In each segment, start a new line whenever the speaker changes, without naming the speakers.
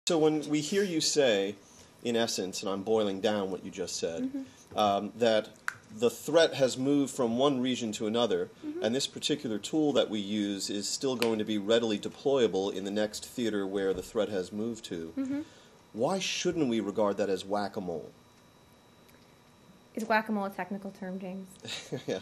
So when we hear you say, in essence, and I'm boiling down what you just said, that the threat has moved from one region to another, and this particular tool that we use is still going to be readily deployable in the next theater where the threat has moved to, why shouldn't we regard that as whack-a-mole?
Is whack-a-mole a technical term, James?
Yeah.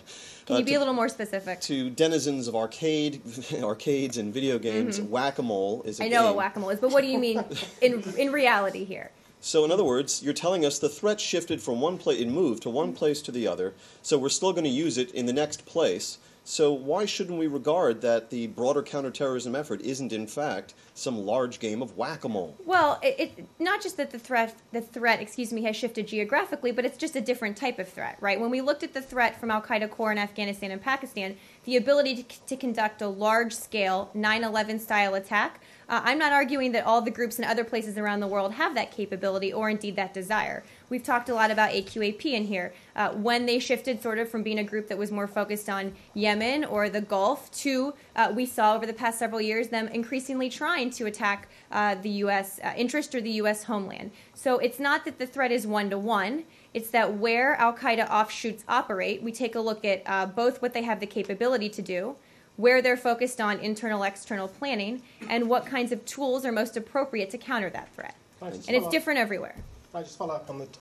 Can you be a little more specific?
To denizens of arcades and video games, whack-a-mole is a
I know
game.
what whack-a-mole is, but what do you mean in reality here?
So in other words, you're telling us the threat shifted from one place, it moved to one place to the other, so we're still going to use it in the next place. So why shouldn't we regard that the broader counterterrorism effort isn't in fact some large game of whack-a-mole?
Well, it not just that the threat, has shifted geographically, but it's just a different type of threat, right? When we looked at the threat from Al-Qaeda core in Afghanistan and Pakistan, the ability to conduct a large-scale 9/11 style attack, I'm not arguing that all the groups in other places around the world have that capability or indeed that desire. We've talked a lot about AQAP in here. When they shifted sort of from being a group that was more focused on Yemen or the Gulf to, we saw over the past several years, them increasingly trying to attack the U.S. Interest or the U.S. homeland. So it's not that the threat is one-to-one. It's that where Al-Qaeda offshoots operate, we take a look at both what they have the capability to do, where they're focused on internal-external planning, and what kinds of tools are most appropriate to counter that threat. And it's different everywhere.
Can I just follow up on the